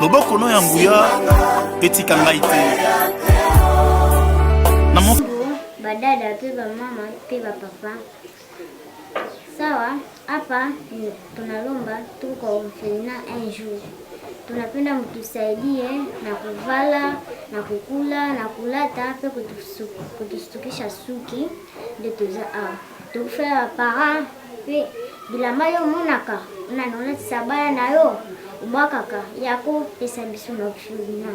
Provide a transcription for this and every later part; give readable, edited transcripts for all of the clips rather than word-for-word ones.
loboko no ya nguya etika ngai te na mo badada pe ba mama pe ba papa. Sawa, hapa tunalomba tuko mfina un jour. Tunapenda mtusaidie na kuvala na kukula na kulata pe kutustukisha suki de tuza a. Tukufanya para pe bila mayo monaka unaona sabaya nayo ubakaka yako pesa biso na kufuna.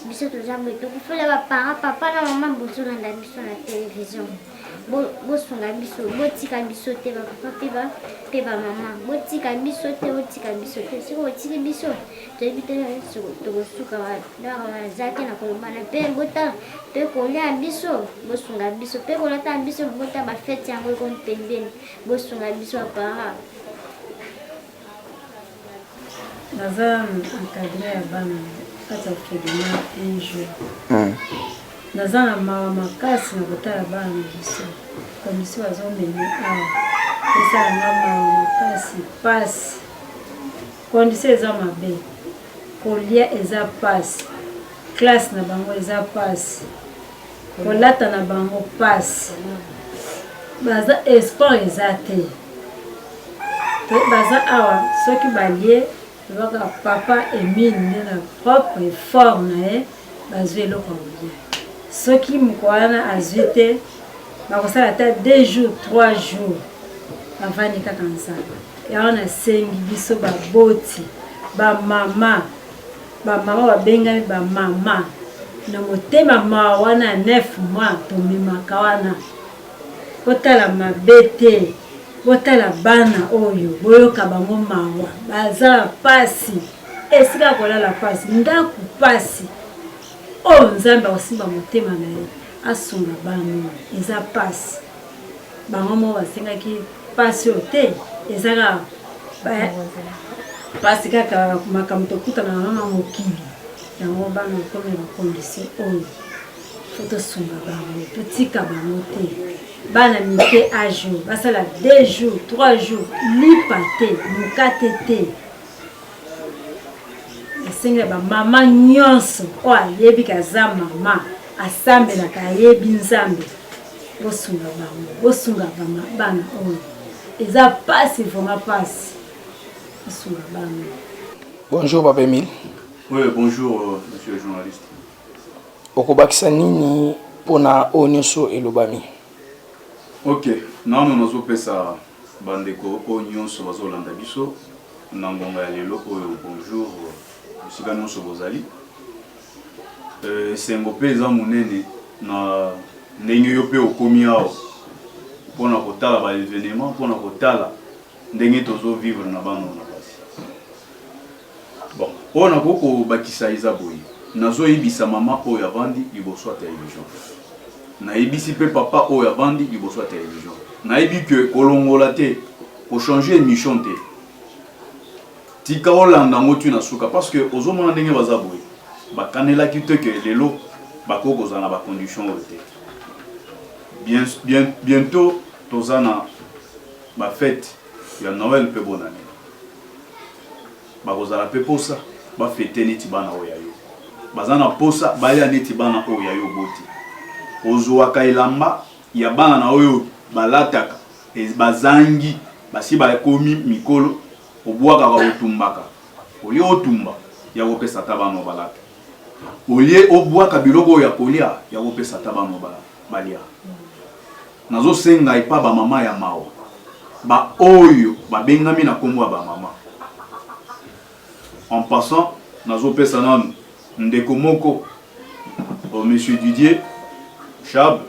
Biso tuzambe tukufanya ba para papa na mama boso na biso na television. Bosunga biso botika biso te ba papa pe ba mama botika biso te botika biso te siko botika biso te bitene to suka wa na zake na kolomana pe bota pe kolia biso bosunga biso pe kolata biso bota ba fete yango ko pembeni bosunga biso para naza encadré ya bana kata kudima un jour naza na makasi na kotala bana biso komisi bazomene awa esala nga mawa makasi pasi kondisio eza mabe kolia eza pasi klase na bango eza pasi kolata na bango pasi baza espoir eza te baza awa soki balie baka papa Emile nde na propre effort na ye bazwi eloko kolia soki moko wana azwi te bakosala ata 2 jours 3 jours bavandi kaka nzala yango nasengi biso baboti bamama babengami bamama na motema mawa wana 9 mois tomemaka wana botala mabe te botala bana oyo boyoka bango mawa baza pasi esika kolala pasi ndaku pasi oyo nzambe akosimba motema na ye asunga bana eza pasi bango mo basengaki pasi oyo te ezaka pasi kaka makambo tokutana na mama mokili yango bana okomi bakondisio oyo fo tosunga bango totika bango te bana mike a jour basala 2 jours 3 jours lipa te mokate te esengela bamama nyonso oyo ayebi kaza mama asambelaka ayebi nzambe bosunga bana oyo eza pasi vraimen pasi bosunga bana. Bonjour Papa Emile. Oui, bonjour monsieur le journaliste. Okobakisa nini pona onyoso elobami? Ok, nano nazopesa bandeko onyonso bazolanda biso na ngonga ya lelo oyo bonjour bisika nyonso bozali. Sengo pe eza monene na ndenge yo pe okomi awa mpona kotala ba événement mpona kotala ndenge tozovivre na bana na basi. Bon, mpona kokobakisa eza boye nazoyebisa mama oyo avandi liboso ya télévision, nayebisi pe papa oyo avandi liboso ya télévision, nayebi ke kolongola te kochanger émission te tika olanda ngo tu na suka parce que ozomona ndenge baza boye bakanelaki te ke lelo bakokozala na bacondition oyo te. Bientôt tozana ba fête ya Noël pe bonne année bakozala pe posa ba fête neti bana oyo yo bazana posa baya neti bana oyo yo boti ozwaka elamba ya bana na oyo balataka bazangi basi bakomi mikolo obwaka ka otumbaka oli otumba ya kopesa tabano balata olie obwaka biloko ya kolia ya kopesa tabano balia. Nazo senga ipa ba mama ya mawa ba oyo babengami na kombo ba mama. En passant nazo pesa nanu ndeko moko o monsieur Didier Chab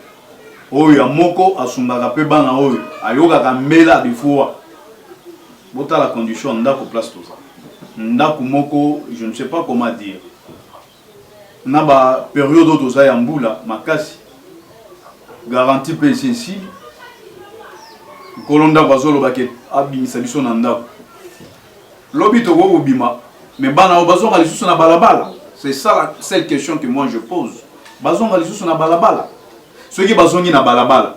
oyo ya moko asumbaka pe bana oyo ayoka ka mbela bifuwa bota la condition ndako place tout ça ndako moko je ne sais pas comment dire na ba période auto za ya mbula makasi garantie pe sensible kolonda bazolo bake abimisa biso na ndako lobi to go bima mais bana o bazonga lisusu na balabala. C'est ça la seule question que moi je pose. Bazonga lisusu na balabala, ceux qui bazongi na balabala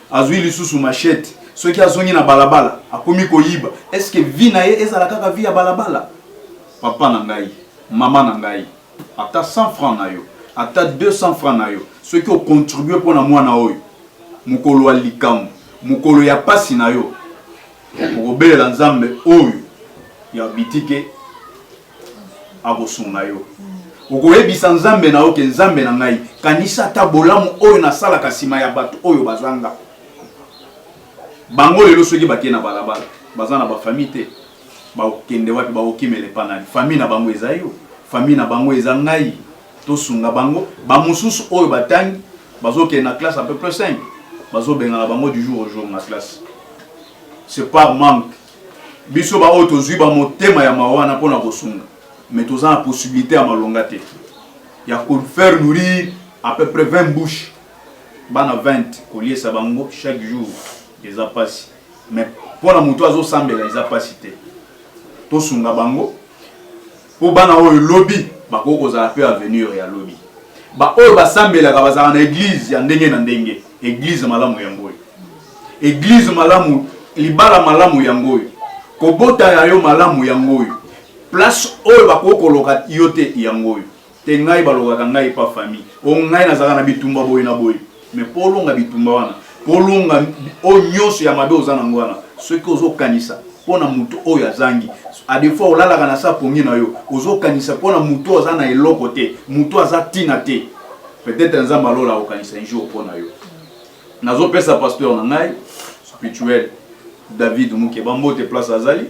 azui lisusu machette, ceux qui azongi na balabala akomi koyiba, est-ce que vie na ye ezala kaka vie ya balabala? Papa na ngai maman na ngai ata 100 francs na yo ata 200 francs na yo ceux qui ont contribué pour na mwana oyo mukolo wa likamu mukolo ya pasi na yo okobelela nzambe oyo ya bitike akosunga yo okoyebisa nzambe na yo ke nzambe na ngai kanisa ata bolamu oyo nasalaka nsima ya bato oyo bazanga bango lelo soki bakie na balabala baza na bafamille te bakende wapi bakokimela epanani famille na bango eza yo famille na bango eza ngai tosunga bango bamosusu oyo batangi bazokende na classe à peu près 5 bazobengana bango du jour au jour na classe c'est pas manque biso ba oyo tozwi bamotema ya mawana mpona kosunga mais toza na possibilité ya malonga te ya faire nourrir à peu près 20 bouches bana 20 koliesa bango chaque jour eza pasi mais mpona moto azosambela eza pasi te tosunga bango po bana oyo lobi bakoki kozala mpe avenir ya lobi baoyo basambelaka bazala na église ya ndenge na ndenge église malamu yango oyo église malamu libala malamu yango oyo kobota ya yo malamu yango oyo place oyo bakoki koloka yo te yango oyo te ngai balokaka ngai pa famille o ngai nazalaka na bitumba boye na boye mais mpo olonga bitumba wana mpo olonga oyo nyonso ya mabe oza nango wana soki ozokanisa mpona motu oyo azangi a des fois olalaka na sa pongi na yo ozokanisa mpona motu aza na eloko te motu aza tina te peut-être nzambe alola okanisa un jour mpona yo nazopesa pasteur na ngai spirituel David Mukeba mbote place azali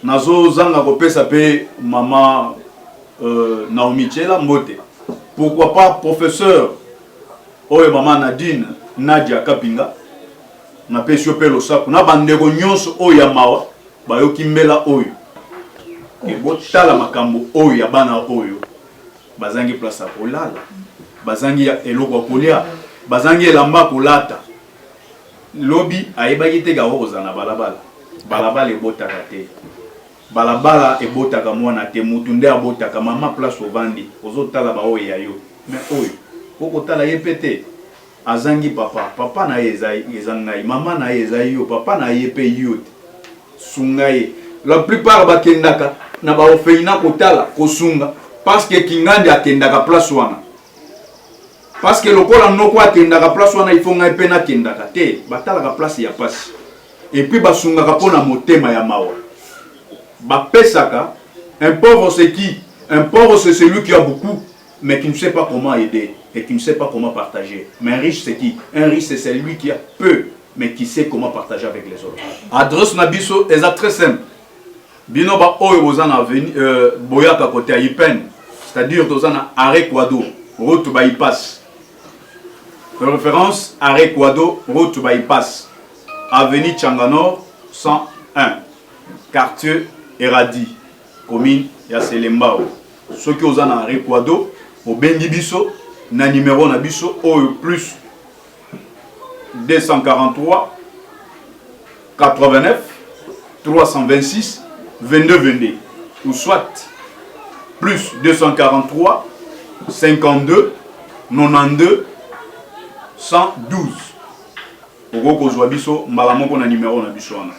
nazozanga kopesa pe mama Naomi Chela mbote pourquoi pas professeur oyo mama Nadine Nadia Kapinga na pesi yo pe losaku na bandeko nyonso oyo ya mawa bayoki mbela oyo ebotala makambo oyo ya bana oyo bazangi place ya kolala bazangi eloko ya kolia bazangi elamba kolata lobi ayebaki te ga okozala na balabala balabala ebotaka te balabala ebotaka mwana te mutu nde abotaka mama place ovandi ozotala baoyo ya yo mais oyo okotala ye pe te azangi papa na ye eza ngai mama na ye eza yo papa na ye pe yo te sunga ye la plupart bakendaka na baofeina kotala kosunga parce que kingandi akendaka place wana parce que lokola noko akendaka place wana il faut ngai pe nakendaka te batalaka place ya pasi et puis basungaka mpona motema ya mawa bapesaka un pauvre c'est qui? Un pauvre c'est celui qui a beaucoup mais qui ne sait pas comment aider et qui ne sait pas comment partager. Mais un riche c'est qui? Un riche c'est celui qui a peu mais qui sait comment partager avec les autres. Adresse Nabiso est très simple. Bino ba oyo bozana avenue boyaka côté à Ipen, c'est-à-dire tozana arrêt Kwado, route bypass. Référence arrêt Kwado, route bypass. Avenue Tchanganor 101, quartier Eradi, commune ya Selembao. Ceux qui osana arrêt Kwado, au bengi biso na numéro na biso oyo plus 243 89 326 22 22 ou soit plus 243 52 92 112 oko kozwa biso mbala moko na numéro na biso wana